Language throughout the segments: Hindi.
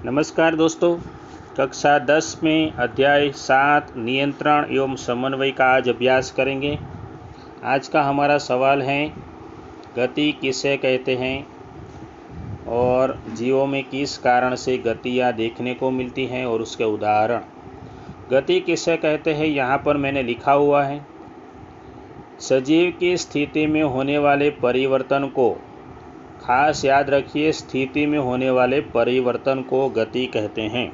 नमस्कार दोस्तों, कक्षा 10 में अध्याय 7 नियंत्रण एवं समन्वय का आज अभ्यास करेंगे। आज का हमारा सवाल है, गति किसे कहते हैं और जीवों में किस कारण से गतियाँ देखने को मिलती हैं और उसके उदाहरण। गति किसे कहते हैं यहाँ पर मैंने लिखा हुआ है, सजीव की स्थिति में होने वाले परिवर्तन को, खास याद रखिए, स्थिति में होने वाले परिवर्तन को गति कहते हैं।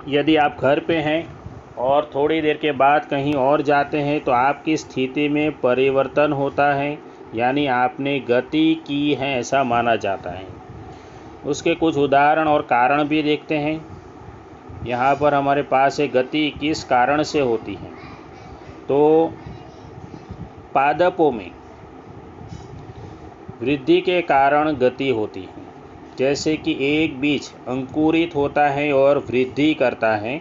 यदि आप घर पे हैं और थोड़ी देर के बाद कहीं और जाते हैं तो आपकी स्थिति में परिवर्तन होता है, यानी आपने गति की है ऐसा माना जाता है। उसके कुछ उदाहरण और कारण भी देखते हैं। यहाँ पर हमारे पास है, गति किस कारण से होती है। तो पादपों में वृद्धि के कारण गति होती है। जैसे कि एक बीज अंकुरित होता है और वृद्धि करता है,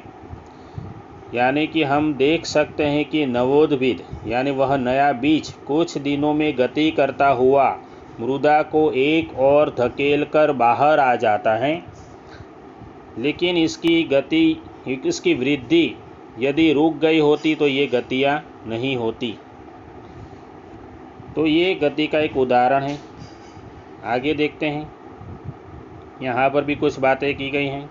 यानी कि हम देख सकते हैं कि नवोद्भिद यानी वह नया बीज कुछ दिनों में गति करता हुआ मृदा को एक और धकेल कर बाहर आ जाता है। लेकिन इसकी वृद्धि यदि रुक गई होती तो ये गतियाँ नहीं होती। तो ये गति का एक उदाहरण है। आगे देखते हैं, यहाँ पर भी कुछ बातें की गई हैं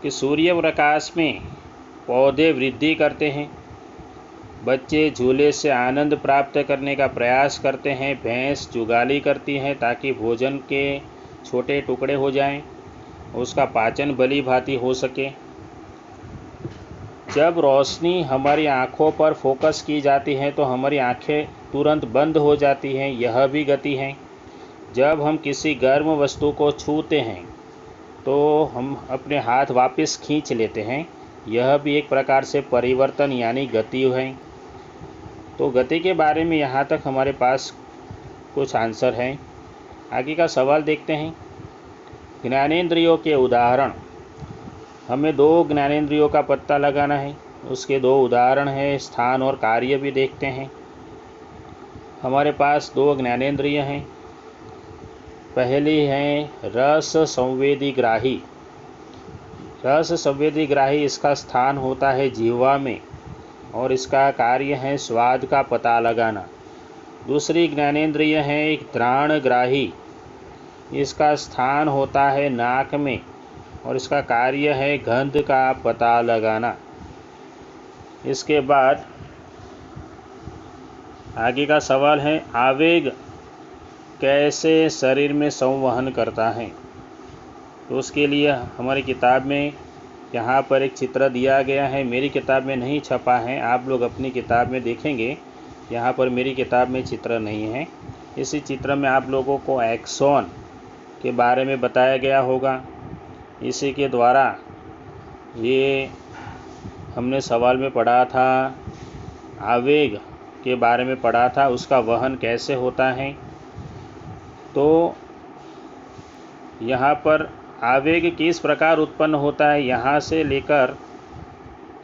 कि सूर्य प्रकाश में पौधे वृद्धि करते हैं, बच्चे झूले से आनंद प्राप्त करने का प्रयास करते हैं, भैंस जुगाली करती है ताकि भोजन के छोटे टुकड़े हो जाएं, उसका पाचन भली भांति हो सके। जब रोशनी हमारी आँखों पर फोकस की जाती है तो हमारी आँखें तुरंत बंद हो जाती हैं, यह भी गति है। जब हम किसी गर्म वस्तु को छूते हैं तो हम अपने हाथ वापस खींच लेते हैं, यह भी एक प्रकार से परिवर्तन यानी गति है। तो गति के बारे में यहाँ तक हमारे पास कुछ आंसर हैं। आगे का सवाल देखते हैं, ज्ञानेंद्रियों के उदाहरण। हमें 2 ज्ञानेंद्रियों का पता लगाना है, उसके 2 उदाहरण हैं, स्थान और कार्य भी देखते हैं। हमारे पास 2 ज्ञानेंद्रिय हैं। पहली है रस संवेदीग्राही। रस संवेदीग्राही, इसका स्थान होता है जिह्वा में और इसका कार्य है स्वाद का पता लगाना। दूसरी ज्ञानेंद्रिय है एक घ्राणग्राही, इसका स्थान होता है नाक में और इसका कार्य है गंध का पता लगाना। इसके बाद आगे का सवाल है, आवेग कैसे शरीर में संवहन करता है। तो उसके लिए हमारी किताब में यहाँ पर एक चित्र दिया गया है। मेरी किताब में नहीं छपा है, आप लोग अपनी किताब में देखेंगे। यहाँ पर मेरी किताब में चित्र नहीं है। इसी चित्र में आप लोगों को एक्सॉन के बारे में बताया गया होगा। इसी के द्वारा ये हमने सवाल में पढ़ा था, आवेग के बारे में पढ़ा था, उसका वहन कैसे होता है। तो यहाँ पर आवेग किस प्रकार उत्पन्न होता है, यहाँ से लेकर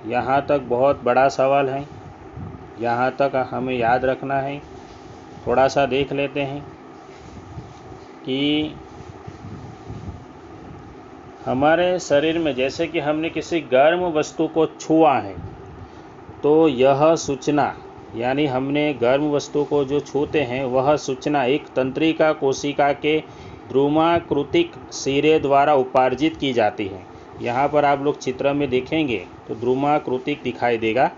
यहाँ तक बहुत बड़ा सवाल है। यहाँ तक हमें याद रखना है। थोड़ा सा देख लेते हैं कि हमारे शरीर में जैसे कि हमने किसी गर्म वस्तु को छुआ है तो यह सूचना, यानी हमने गर्म वस्तु को जो छूते हैं वह सूचना एक तंत्रिका कोशिका के ध्रुमाकृतिक सिरे द्वारा उपार्जित की जाती है। यहाँ पर आप लोग चित्र में देखेंगे तो ध्रुमाकृतिक दिखाई देगा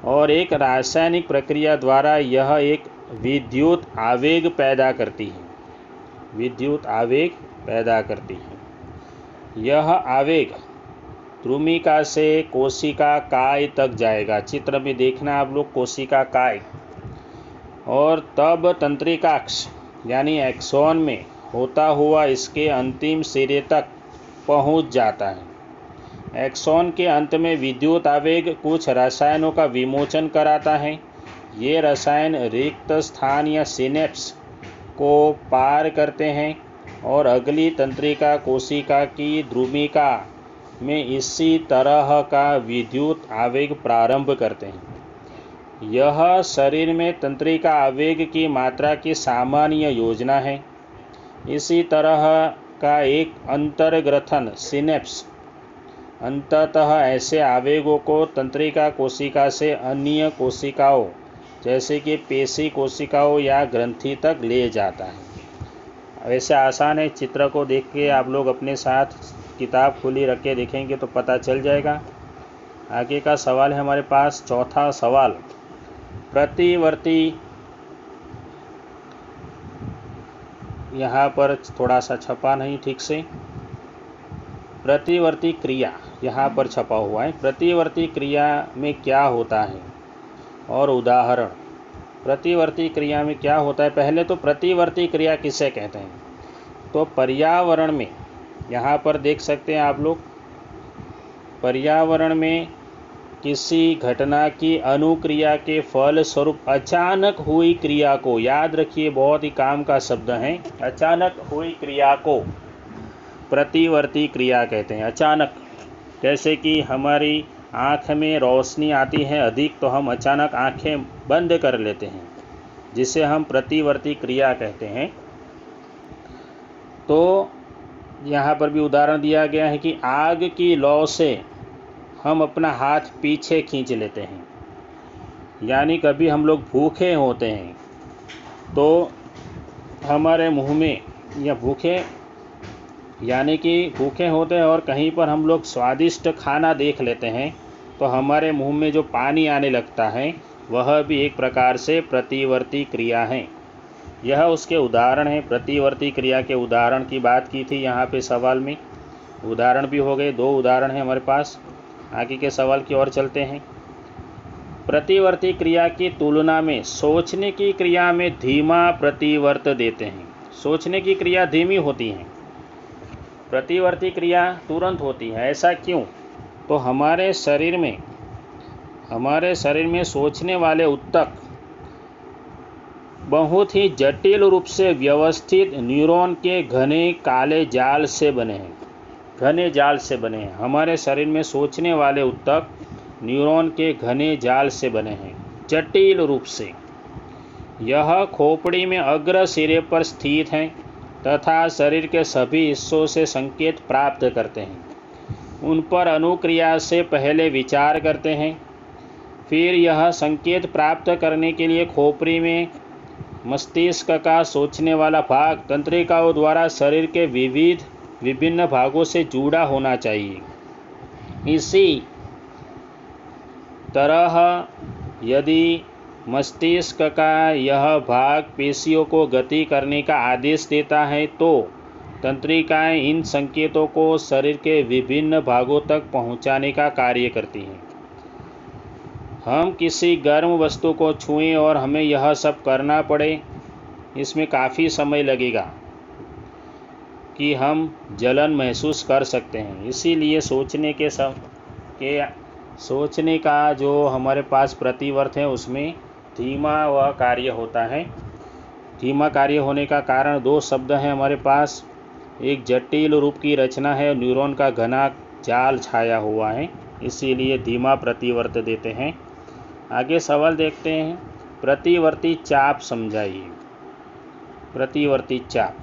और एक रासायनिक प्रक्रिया द्वारा यह एक विद्युत आवेग पैदा करती है। विद्युत आवेग पैदा करती है। यह आवेग ध्रुमिका से कोशिका काय तक जाएगा। चित्र में देखना आप लोग कोशिका काय, और तब तंत्रिकाक्ष यानी एक्सॉन में होता हुआ इसके अंतिम सिरे तक पहुंच जाता है। एक्सॉन के अंत में विद्युत आवेग कुछ रसायनों का विमोचन कराता है। ये रसायन रिक्त स्थान या सिनेप्स को पार करते हैं और अगली तंत्रिका कोशिका की ध्रुमिका में इसी तरह का विद्युत आवेग प्रारंभ करते हैं। यह शरीर में तंत्रिका आवेग की मात्रा की सामान्य योजना है। इसी तरह का एक अंतर्ग्रथन सिनेप्स अंततः ऐसे आवेगों को तंत्रिका कोशिका से अन्य कोशिकाओं जैसे कि पेशी कोशिकाओं या ग्रंथि तक ले जाता है। वैसे आसान है, चित्र को देख के आप लोग अपने साथ किताब खुली रख के देखेंगे तो पता चल जाएगा। आगे का सवाल है हमारे पास, चौथा सवाल, प्रतिवर्ती, यहाँ पर थोड़ा सा छपा नहीं ठीक से, प्रतिवर्ती क्रिया यहाँ पर छपा हुआ है। प्रतिवर्ती क्रिया में क्या होता है और उदाहरण। प्रतिवर्ती क्रिया में क्या होता है, पहले तो प्रतिवर्ती क्रिया किसे कहते हैं। तो पर्यावरण में, यहाँ पर देख सकते हैं आप लोग, पर्यावरण में किसी घटना की अनुक्रिया के फल स्वरूप अचानक हुई क्रिया को, याद रखिए बहुत ही काम का शब्द है, अचानक हुई क्रिया को प्रतिवर्ती क्रिया कहते हैं। अचानक, जैसे कि हमारी आँख में रोशनी आती है अधिक तो हम अचानक आँखें बंद कर लेते हैं, जिसे हम प्रतिवर्ती क्रिया कहते हैं। तो यहाँ पर भी उदाहरण दिया गया है कि आग की लौ से हम अपना हाथ पीछे खींच लेते हैं, यानी कभी हम लोग भूखे होते हैं तो हमारे मुंह में, या भूखे यानी कि भूखे होते हैं और कहीं पर हम लोग स्वादिष्ट खाना देख लेते हैं तो हमारे मुंह में जो पानी आने लगता है वह भी एक प्रकार से प्रतिवर्ती क्रिया है। यह उसके उदाहरण है। प्रतिवर्ती क्रिया के उदाहरण की बात की थी यहाँ पे सवाल में, उदाहरण भी हो गए, 2 उदाहरण हैं हमारे पास। आगे के सवाल की ओर चलते हैं। प्रतिवर्ती क्रिया की तुलना में सोचने की क्रिया में धीमा प्रतिवर्त देते हैं। सोचने की क्रिया धीमी होती है, प्रतिवर्ती क्रिया तुरंत होती है। ऐसा क्यों? तो हमारे शरीर में सोचने वाले ऊतक बहुत ही जटिल रूप से व्यवस्थित न्यूरॉन के घने काले जाल से बने हैं, घने जाल से बने हैं। हमारे शरीर में सोचने वाले ऊतक न्यूरॉन के घने जाल से बने हैं, जटिल रूप से। यह खोपड़ी में अग्र सिरे पर स्थित हैं तथा शरीर के सभी हिस्सों से संकेत प्राप्त करते हैं। उन पर अनुक्रिया से पहले विचार करते हैं, फिर यह संकेत प्राप्त करने के लिए खोपड़ी में मस्तिष्क का सोचने वाला भाग तंत्रिकाओं द्वारा शरीर के विभिन्न भागों से जुड़ा होना चाहिए। इसी तरह यदि मस्तिष्क का यह भाग पेशियों को गति करने का आदेश देता है तो तंत्रिकाएं इन संकेतों को शरीर के विभिन्न भागों तक पहुंचाने का कार्य करती हैं। हम किसी गर्म वस्तु को छुएं और हमें यह सब करना पड़े, इसमें काफ़ी समय लगेगा कि हम जलन महसूस कर सकते हैं। इसीलिए सोचने का जो हमारे पास प्रतिवर्त है उसमें धीमा वह कार्य होता है। धीमा कार्य होने का कारण 2 शब्द हैं हमारे पास, एक जटिल रूप की रचना है, न्यूरॉन का घना जाल छाया हुआ है, इसीलिए धीमा प्रतिवर्त देते हैं। आगे सवाल देखते हैं, प्रतिवर्ती चाप समझाइए। प्रतिवर्ती चाप,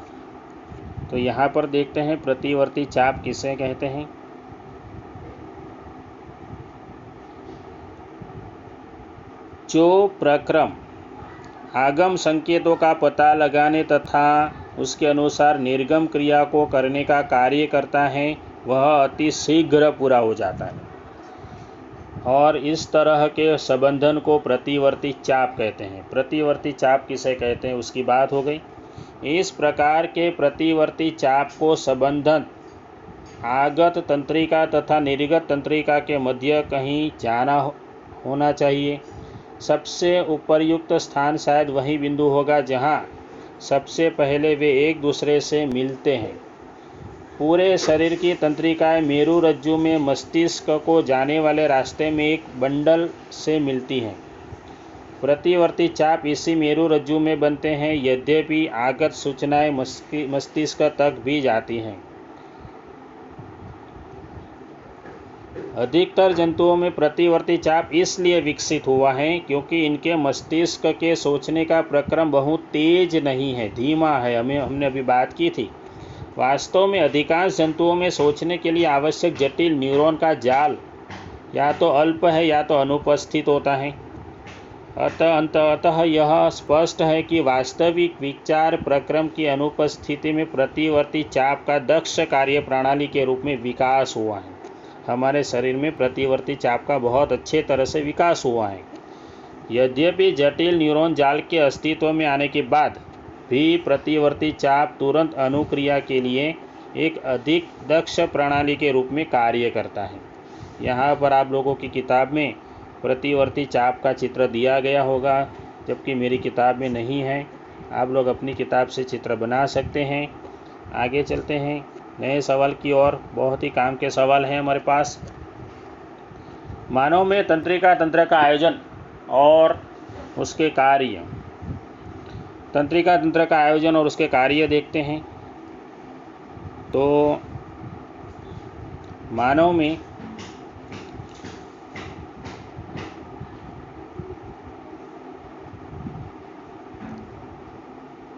तो यहाँ पर देखते हैं प्रतिवर्ती चाप किसे कहते हैं। जो प्रक्रम आगम संकेतों का पता लगाने तथा उसके अनुसार निर्गम क्रिया को करने का कार्य करता है वह अति शीघ्र पूरा हो जाता है, और इस तरह के संबंधन को प्रतिवर्ती चाप कहते हैं। प्रतिवर्ती चाप किसे कहते हैं उसकी बात हो गई। इस प्रकार के प्रतिवर्ती चाप को संबंधन आगत तंत्रिका तथा निर्गत तंत्रिका के मध्य कहीं जाना होना चाहिए। सबसे उपयुक्त स्थान शायद वही बिंदु होगा जहां सबसे पहले वे एक दूसरे से मिलते हैं। पूरे शरीर की तंत्रिकाएं मेरु रज्जु में मस्तिष्क को जाने वाले रास्ते में एक बंडल से मिलती हैं। प्रतिवर्ती चाप इसी मेरु रज्जु में बनते हैं, यद्यपि आगत सूचनाएं मस्तिष्क तक भी जाती हैं। अधिकतर जंतुओं में प्रतिवर्ती चाप इसलिए विकसित हुआ है क्योंकि इनके मस्तिष्क के सोचने का प्रक्रम बहुत तेज नहीं है, धीमा है। हमने अभी बात की थी, वास्तव में अधिकांश जंतुओं में सोचने के लिए आवश्यक जटिल न्यूरॉन का जाल या तो अल्प है या तो अनुपस्थित होता है। अतः यह स्पष्ट है कि वास्तविक विचार प्रक्रम की अनुपस्थिति में प्रतिवर्ती चाप का दक्ष कार्य प्रणाली के रूप में विकास हुआ है। हमारे शरीर में प्रतिवर्ती चाप का बहुत अच्छे तरह से विकास हुआ है। यद्यपि जटिल न्यूरॉन जाल के अस्तित्व में आने के बाद भी प्रतिवर्ती चाप तुरंत अनुक्रिया के लिए एक अधिक दक्ष प्रणाली के रूप में कार्य करता है। यहाँ पर आप लोगों की किताब में प्रतिवर्ती चाप का चित्र दिया गया होगा, जबकि मेरी किताब में नहीं है। आप लोग अपनी किताब से चित्र बना सकते हैं। आगे चलते हैं नए सवाल की ओर। बहुत ही काम के सवाल हैं हमारे पास। मानव में तंत्रिका तंत्र का आयोजन और उसके कार्य। तंत्रिका तंत्र का आयोजन और उसके कार्य देखते हैं। तो मानव में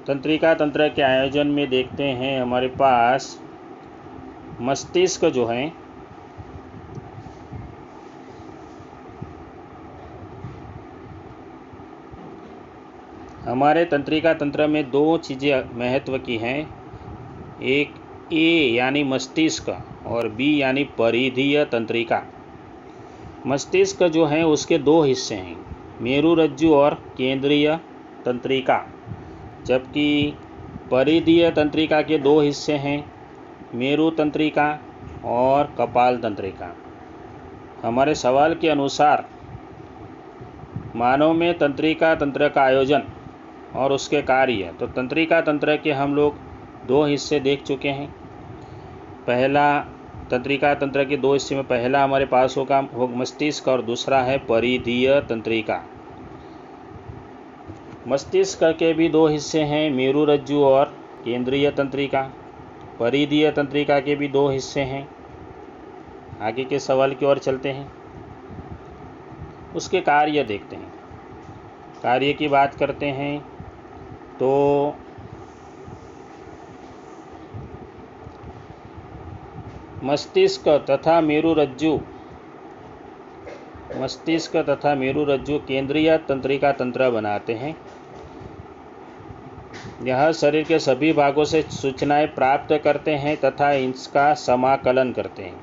तंत्रिका तंत्र के आयोजन में देखते हैं हमारे पास मस्तिष्क जो है हमारे तंत्रिका तंत्र में दो चीज़ें महत्व की हैं। एक ए यानी मस्तिष्क और बी यानी परिधीय तंत्रिका। मस्तिष्क जो है उसके दो हिस्से हैं, मेरुरज्जु और केंद्रीय तंत्रिका, जबकि परिधीय तंत्रिका के दो हिस्से हैं, मेरु तंत्रिका और कपाल तंत्रिका। हमारे सवाल के अनुसार मानव में तंत्रिका तंत्र का आयोजन और उसके कार्य। तो तंत्रिका तंत्र के हम लोग दो हिस्से देख चुके हैं। पहला तंत्रिका तंत्र के दो हिस्से में पहला हमारे पास होगा मस्तिष्क और दूसरा है परिधीय तंत्रिका। मस्तिष्क के भी दो हिस्से हैं, मेरुरज्जु और केंद्रीय तंत्रिका। परिधीय तंत्रिका के भी दो हिस्से हैं। आगे के सवाल की ओर चलते हैं, उसके कार्य देखते हैं। कार्य की बात करते हैं तो मस्तिष्क तथा मेरुरज्जु केंद्रीय तंत्रिका तंत्र बनाते हैं। यह शरीर के सभी भागों से सूचनाएं प्राप्त करते हैं तथा इसका समाकलन करते हैं।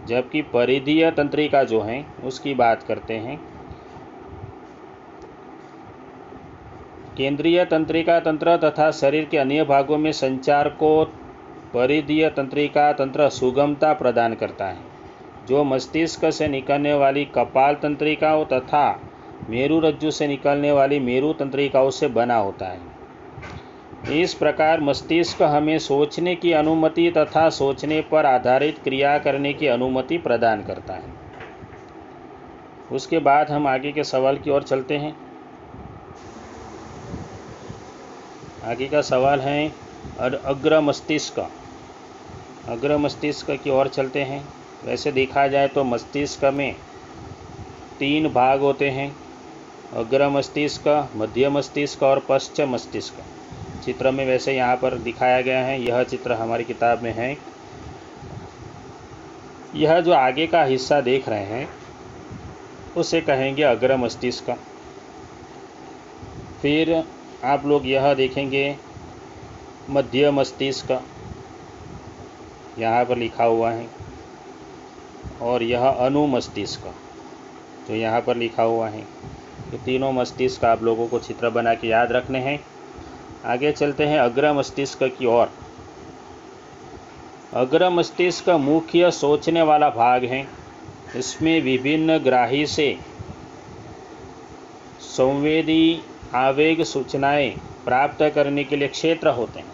जबकि परिधीय तंत्रिका जो है उसकी बात करते हैं। केंद्रीय तंत्रिका तंत्र तथा शरीर के अन्य भागों में संचार को परिधीय तंत्रिका तंत्र सुगमता प्रदान करता है, जो मस्तिष्क से निकलने वाली कपाल तंत्रिकाओं तथा मेरुरज्जु से निकलने वाली मेरु तंत्रिकाओं से बना होता है। इस प्रकार मस्तिष्क हमें सोचने की अनुमति तथा सोचने पर आधारित क्रिया करने की अनुमति प्रदान करता है। उसके बाद हम आगे के सवाल की ओर चलते हैं। आगे का सवाल है अग्र मस्तिष्क। अग्र मस्तिष्क की ओर चलते हैं। वैसे देखा जाए तो मस्तिष्क में तीन भाग होते हैं, अग्र मस्तिष्क, मध्य मस्तिष्क और पश्च मस्तिष्क। चित्र में वैसे यहाँ पर दिखाया गया है, यह चित्र हमारी किताब में है। यह जो आगे का हिस्सा देख रहे हैं उसे कहेंगे अग्र मस्तिष्क। फिर आप लोग यह देखेंगे मध्य मस्तिष्क, यहाँ पर लिखा हुआ है, और यह अनुमस्तिष्क जो यहाँ पर लिखा हुआ है। ये तीनों मस्तिष्क आप लोगों को चित्र बना के याद रखने हैं। आगे चलते हैं अग्र मस्तिष्क की ओर। अग्र मस्तिष्क मुख्य सोचने वाला भाग है। इसमें विभिन्न ग्राही से संवेदी आवेग सूचनाएं प्राप्त करने के लिए क्षेत्र होते हैं।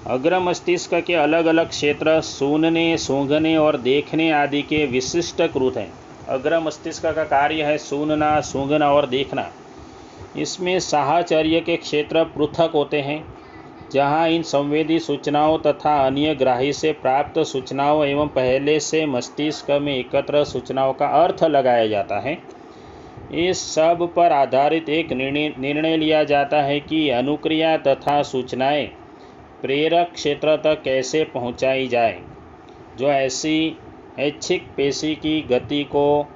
अग्र मस्तिष्क के अलग अलग क्षेत्र सुनने, सूंघने और देखने आदि के विशिष्ट कृत हैं। अग्र मस्तिष्क का कार्य है सुनना, सूंघना और देखना। इसमें साहचर्य के क्षेत्र पृथक होते हैं, जहां इन संवेदी सूचनाओं तथा अन्य ग्राही से प्राप्त सूचनाओं एवं पहले से मस्तिष्क में एकत्र सूचनाओं का अर्थ लगाया जाता है। इस सब पर आधारित एक निर्णय लिया जाता है कि अनुक्रिया तथा सूचनाएं प्रेरक क्षेत्र तक कैसे पहुंचाई जाए जो ऐसी ऐच्छिक पेशी की गति को,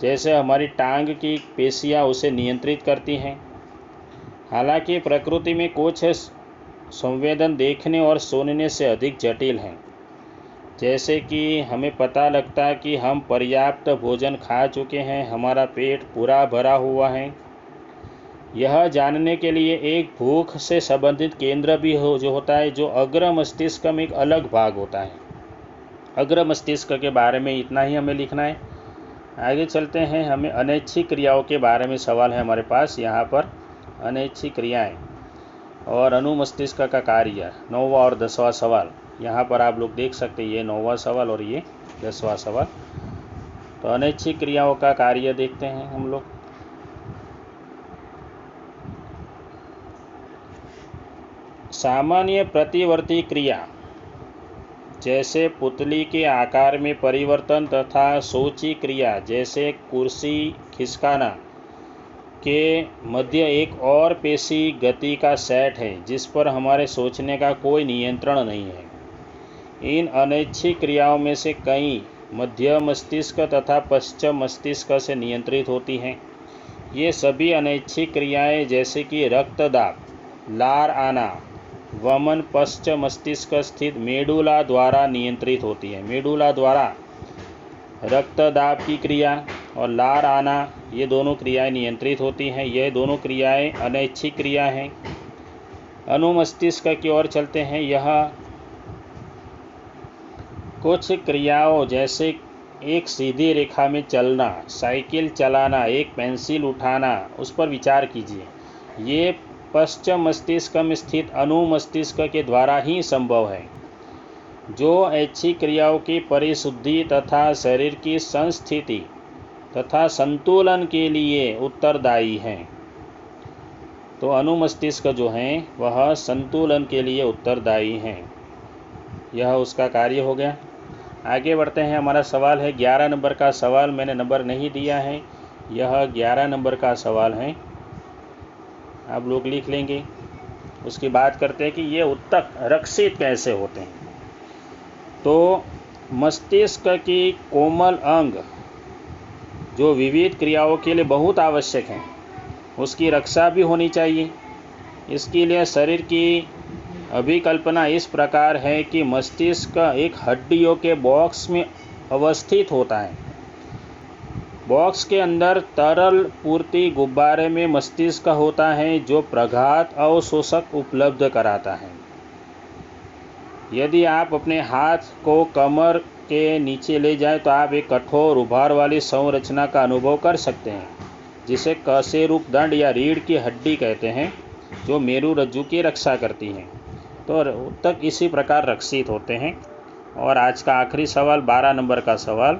जैसे हमारी टांग की पेशियां उसे नियंत्रित करती हैं। हालांकि प्रकृति में कुछ संवेदन देखने और सुनने से अधिक जटिल हैं, जैसे कि हमें पता लगता है कि हम पर्याप्त भोजन खा चुके हैं, हमारा पेट पूरा भरा हुआ है। यह जानने के लिए एक भूख से संबंधित केंद्र भी जो होता है, जो अग्र मस्तिष्क में एक अलग भाग होता है। अग्र मस्तिष्क के बारे में इतना ही हमें लिखना है। आगे चलते हैं, हमें अनैच्छिक क्रियाओं के बारे में सवाल है हमारे पास। यहाँ पर अनैच्छिक क्रियाएं और अनुमस्तिष्क का कार्य, 9वां और 10वां सवाल यहाँ पर आप लोग देख सकते हैं। ये 9वां सवाल और ये 10वां सवाल। तो अनैच्छिक क्रियाओं का कार्य देखते हैं हम लोग। सामान्य प्रतिवर्ती क्रिया जैसे पुतली के आकार में परिवर्तन तथा सोची क्रिया जैसे कुर्सी खिसकाना के मध्य एक और पेशी गति का सेट है जिस पर हमारे सोचने का कोई नियंत्रण नहीं है। इन अनैच्छिक क्रियाओं में से कई मध्य मस्तिष्क तथा पश्चिम मस्तिष्क से नियंत्रित होती हैं। ये सभी अनैच्छिक क्रियाएं जैसे कि रक्तदाब, लार आना, वमन पश्चिम मस्तिष्क स्थित मेडुला द्वारा नियंत्रित होती है। मेडुला द्वारा रक्तदाब की क्रिया और लार आना, ये दोनों क्रियाएं नियंत्रित होती हैं। यह दोनों क्रियाएं अनैच्छिक क्रिया हैं। अनुमस्तिष्क की ओर चलते हैं। यह कुछ क्रियाओं जैसे एक सीधी रेखा में चलना, साइकिल चलाना, एक पेंसिल उठाना, उस पर विचार कीजिए। ये पश्चिम मस्तिष्क में स्थित अनुमस्तिष्क के द्वारा ही संभव है, जो ऐच्छिक क्रियाओं की परिशुद्धि तथा शरीर की संस्थिति तथा संतुलन के लिए उत्तरदायी हैं। तो अनुमस्तिष्क जो हैं वह संतुलन के लिए उत्तरदायी हैं। यह उसका कार्य हो गया। आगे बढ़ते हैं। हमारा सवाल है 11 नंबर का सवाल। मैंने नंबर नहीं दिया है, यह 11 नंबर का सवाल है, आप लोग लिख लेंगे। उसकी बात करते हैं कि ये उत्तक रक्षित कैसे होते हैं। तो मस्तिष्क की कोमल अंग जो विविध क्रियाओं के लिए बहुत आवश्यक हैं, उसकी रक्षा भी होनी चाहिए। इसके लिए शरीर की अभिकल्पना इस प्रकार है कि मस्तिष्क एक हड्डियों के बॉक्स में अवस्थित होता है। बॉक्स के अंदर तरल पूर्ति गुब्बारे में मस्तिष्क होता है जो प्रघात अवशोषक उपलब्ध कराता है। यदि आप अपने हाथ को कमर के नीचे ले जाएं तो आप एक कठोर उभार वाली संरचना का अनुभव कर सकते हैं, जिसे कशेरुक दंड या रीढ़ की हड्डी कहते हैं, जो मेरु रज्जु की रक्षा करती हैं। तो उत्तक इसी प्रकार रक्षित होते हैं। और आज का आखिरी सवाल 12 नंबर का सवाल,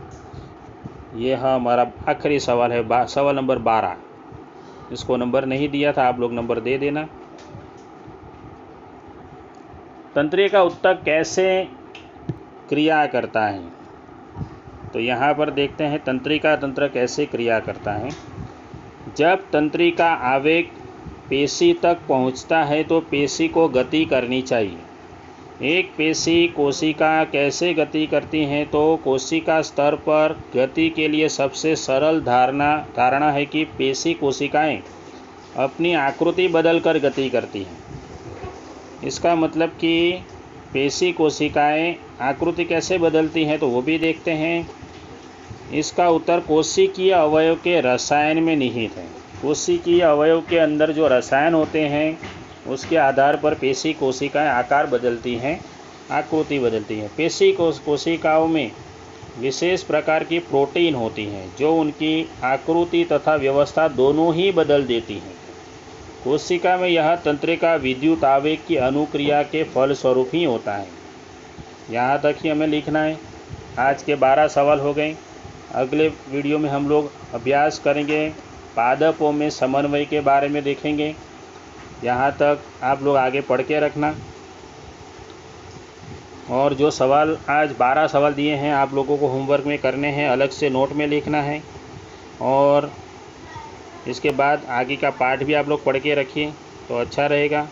यह हमारा आखिरी सवाल है, सवाल नंबर 12। इसको नंबर नहीं दिया था, आप लोग नंबर दे देना। तंत्रिका उत्तक कैसे क्रिया करता है, तो यहाँ पर देखते हैं तंत्रिका तंत्र कैसे क्रिया करता है। जब तंत्रिका आवेग पेशी तक पहुँचता है तो पेशी को गति करनी चाहिए। एक पेशी कोशिका कैसे गति करती हैं, तो कोशिका स्तर पर गति के लिए सबसे सरल धारणा है कि पेशी कोशिकाएं अपनी आकृति बदलकर गति करती हैं। इसका मतलब कि पेशी कोशिकाएं आकृति कैसे बदलती हैं, तो वो भी देखते हैं। इसका उत्तर कोशिकीय अवयव के रसायन में निहित है। कोशिकीय अवयव के अंदर जो रसायन होते हैं उसके आधार पर पेशी कोशिकाएं आकार बदलती हैं, आकृति बदलती हैं। पेशी कोशिकाओं में विशेष प्रकार की प्रोटीन होती हैं जो उनकी आकृति तथा व्यवस्था दोनों ही बदल देती हैं। कोशिका में यह तंत्रिका विद्युत आवेग की अनुक्रिया के फलस्वरूप ही होता है। यहाँ तक ही हमें लिखना है। आज के 12 सवाल हो गए। अगले वीडियो में हम लोग अभ्यास करेंगे, पादपों में समन्वय के बारे में देखेंगे। यहाँ तक आप लोग आगे पढ़ के रखना। और जो सवाल आज 12 सवाल दिए हैं आप लोगों को होमवर्क में करने हैं, अलग से नोट में लिखना है। और इसके बाद आगे का पाठ भी आप लोग पढ़ के रखिए तो अच्छा रहेगा।